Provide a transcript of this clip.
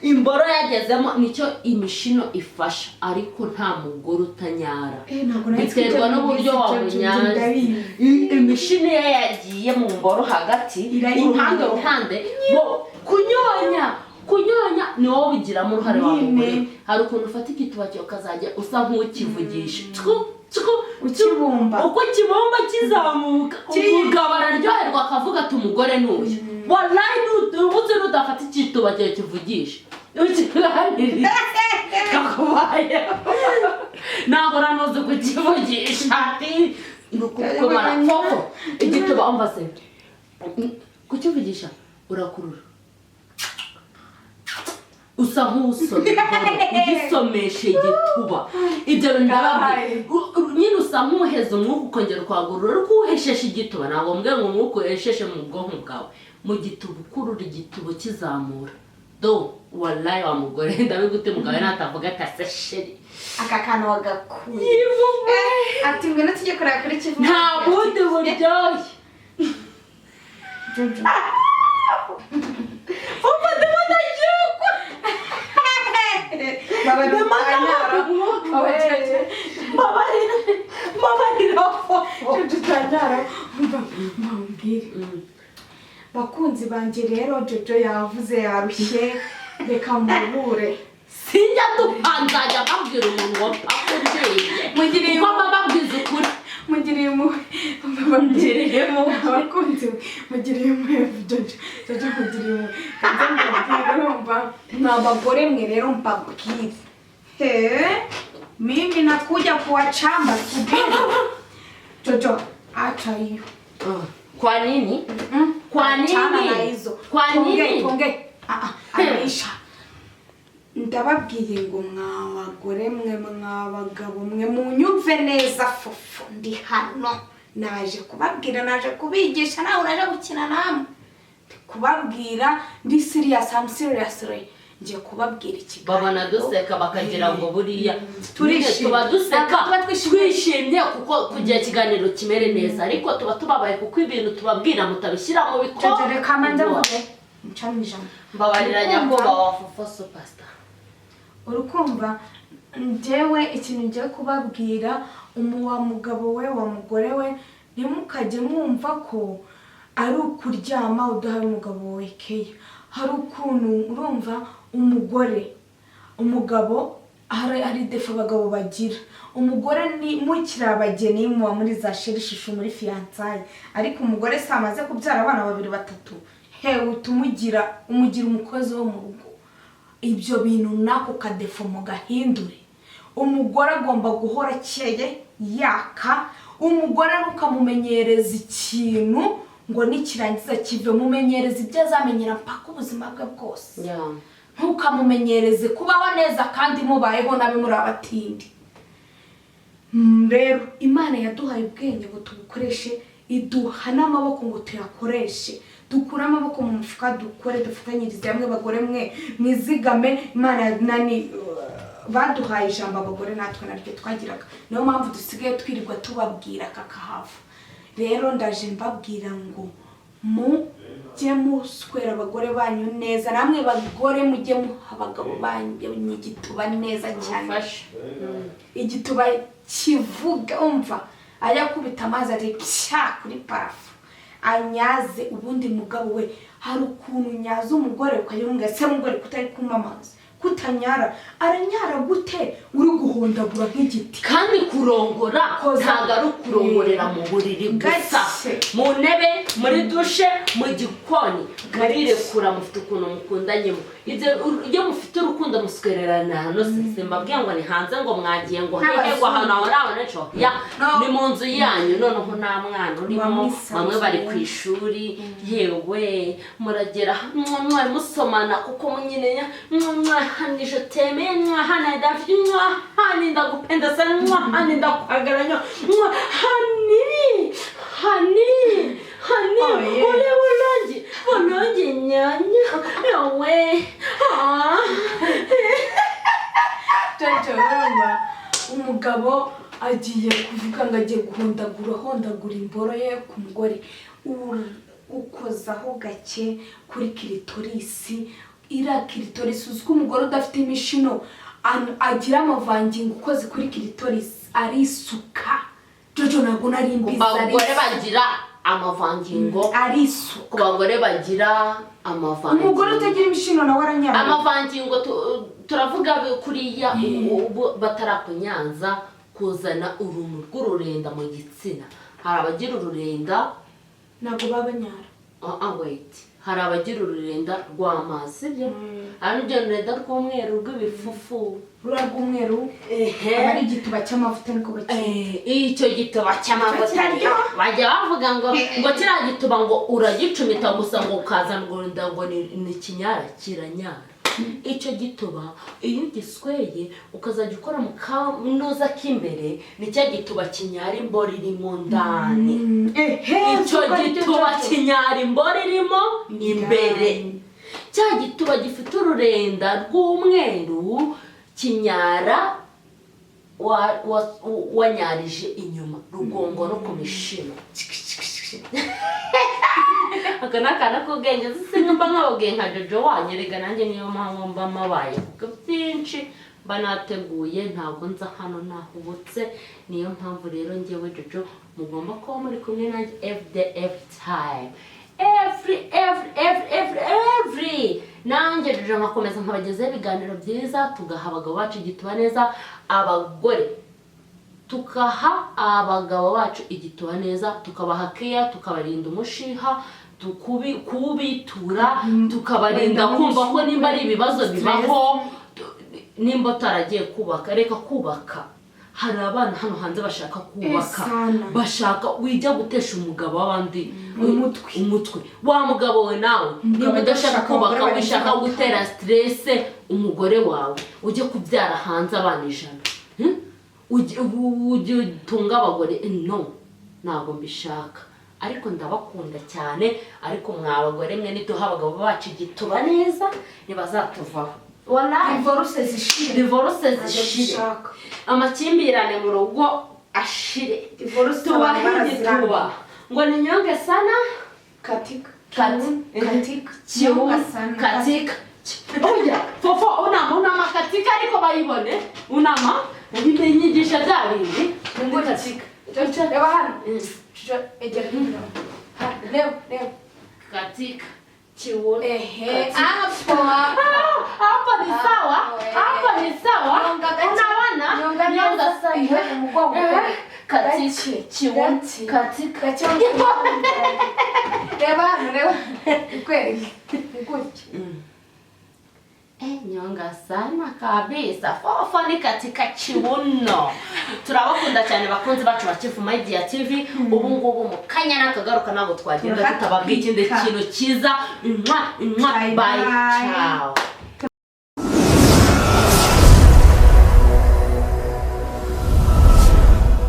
imboro yagezemo nicyo imishino ifasha ariko nta mugore utanyara biterwa n'uburyo wamunyara imishino ye yagiye mu mboro hagati uruhande kunyonya ni wowe ugiramo uruhare wa mugore hari ukuntu ufata igituba cyo kazajya usa nk'ukivugisha ukibumba uko kibumba kizamuka umugabo araryoherwa akavuga ati umugore n'uyu wallahi n'ubuze n'udafata igituba cyo kivugisha ukiganirira kakubaye nahora noze kukivugisha ati nukukomara foko igituba umva se kukivugisha urakurura usa nk'usomye ugisomeshe igituba ibyo ndababwiye nyine usa nk'uheza umwuka ukongera kwagurura ariko uhesheshe igituba ntabwo mbwe ngo umwuka uhesheshe mu bwonko bwawe mu gituba ukurura igituba kizamura do wallahi wa mugore ndabigute mugabe natavuga ati sheri aka kantu wagakuye ati ngwino tujye kureba kuri kivu nta bundi buryoshye bakunzi banje rero Jojo yavuze yarushye reka mubure sinjya dupanzajya babwira umuntu wapakuriye kuko bababwiza ukuri mugiriyemo abakunzi mugiriyemo Jojo mugiriyemo kandi mbabwira urumva n'abagore mwe rero mbabwire mimi nakuja kuwachamba subiri Jojo acha hiyo kwa nini kwa nini kwa nini aisha ndababwiye ngo mwabagore mwe mwabagabo mwe munyumve neza fufu ndi hano naje kubabwira naje kubigisha nawe uraje gukina namwe kubabwira ndi serious I'm seriously nje kubabwira ikiganiro babona duseka bakagira ngo buriya tuba duseka twishimye kuko kugira ikiganiro kimere neza ariko tuba tubabaye kuko ibintu tubabwira mutabishyira mu bikorwa reka mande vuge ncamije mbabarira nyakubahwa wa Fofo Superstar urukumva njyewe ikintu ngiye kubabwira wa mugabo we wa mugore we ntimukajye mwumva ko ari ukuryama udahaye umugabo we keya hari ukuntu urumva umugabo hari defa abagabo bagira umugore ni mukirabageni muba muri za sherishishu muri fiançailles ariko umugore se amaze kubyara abana 2 3 hewe umugira umukozi wo mu rugo ibyo bintu nako kadefo mugahindure umugore agomba guhora cyeye yaka umugore nukamumenyereza ikintu ngo nikirangiza kive mumenyereza ibyo azamenyera mpaka ubuzima bwe bwose ntukamumenyereze kubaho neza kandi mubayeho nabi muri abatindi rero Imana yaduhaye ubwenge ngo tubukoreshe iduha n'amaboko ngo tuyakoreshe dukura amaboko mu mufuka dukore dufatanyirize hamwe bagore mwe mwizigame Imana nani baduhaye ijambo abagore natwe naryo twagiraga niyo mpamvu dusigaye twirirwa tubabwira kakahava rero ndaje mbabwira ngo mujye muswera abagore banyu neza namwe bagore mujye muha abagabo banyu igituba neza cyane igituba kivuga umva ajya kubita amazi ari kuri parafu anyaze ubundi mugabo we hari ukuntu nyaza umugore ukayumva se mugore kutari kumpa amazi kutanyara aranyara gute uri guhondagura nk'igiti kandi kurongora ntabwo ari kurongorera mu buriri gusa mu ntebe muri dushe mu gikoni murirekura mufite ukuntu mukundanyemo iyo mufite urukundo muswererana hano simbabwiye ngo ni hanze ngo mwagiye ngo hehego hano urabona cyo ni mu nzu yanyu noneho nta mwana urimo bamwe bari ku ishuri yewe muragera mwari musomana kuko munyine hani je t'aime hani dafi hani ndagupenda sana hani ndakwagaranya hani ole bolongi nyanya yawe Jojo umugabo agiye kuvuga ngo agiye guhondagura imboro ye ku mugore ukozaho gake kuri clitoris ira clitoris uziko umugore udafite imishino agira amavangingo ukoze kuri clitoris arisuka jojo nago nari imbiza abagore bagira amavangingo arisuka ku bagore bagira amavangingo umugore utagira imishino nawe aranyara amavangingo turavuga kuriya batarakunyanza kuzana urumu rw'ururenda mu gitsina hari abagira ururenda nago babanyara wait hari abagira ururenda rw'amazi byo hari n'ibyo rurenda rw'umweru rw'ibifufu rw'umweru ari igituba cy'amavuta niko bakiri icyo gituba cy'amavuta bajya bavuga ngo kiriya gituba ngo uragicumita gusa ngo ukazana ururenda ngo ni kinyara kiranyara icyo gituba iyo ugisweye ukazajya ukora mu kanoza k'imbere ni cya gituba kinyara imboro irimo ndani icyo gituba kinyara imboro irimo imbere cya gituba gifite ururenda rw'umweru kinyara wanyarije inyuma rugongo no ku mishino aka ni akana k'ubwenge zise mba nk'ababwiye nka jojo wanyerega nanjye niyo mpamvu mba mabaye kuko byinshi mba nateguye ntabwo nza hano nahubutse niyo mpamvu rero ngewe jojo mugomba kuba muri kumwe nanjye every time every nanjye jojo nkakomeza nkabagezaho ibiganiro byiza tugaha abagabo bacu igituba neza abagore tukaha abagabo bacu igituba neza tukabaha keya tukabarinda umushiha kubitura tukabarinda kumva ko nimba ari ibibazo bibaho nimba utaragiye kubaka reka kubaka hari abana hano hanze bashaka kubaka bashaka wijya gutesha umugabo w'abandi umutwe wa mugabo we nawe niba udashaka kubaka wishaka gutera stress umugore wawe ujye kubyara hanze abana 100 ujye utunga abagore no ntabwo mbishaka ariko ndabakunda cyane ariko mwabagore mwe nituha abagabo bacu igituba neza ntibazatuvaho divorce zishire amakimbirane mu rugo ashire tubahe igituba ngo ni nyonge sana katika oya fofo unama katika ariko bayibone unama ibimenyigisha byabindi ngo katika reba hano egera leo katika chiwo hapo ni sawa unaona nyonga sana mgongo katika chiwo katika reba kweli nguje nyonga sana kabisa fofo ni katika chibuno turabakunda cyane bakunzi bacu bakivu Media TV ubu ngubu mu kanya nakagaruka nabo twagenda tutababwiye ikindi kintu cyiza bye ciao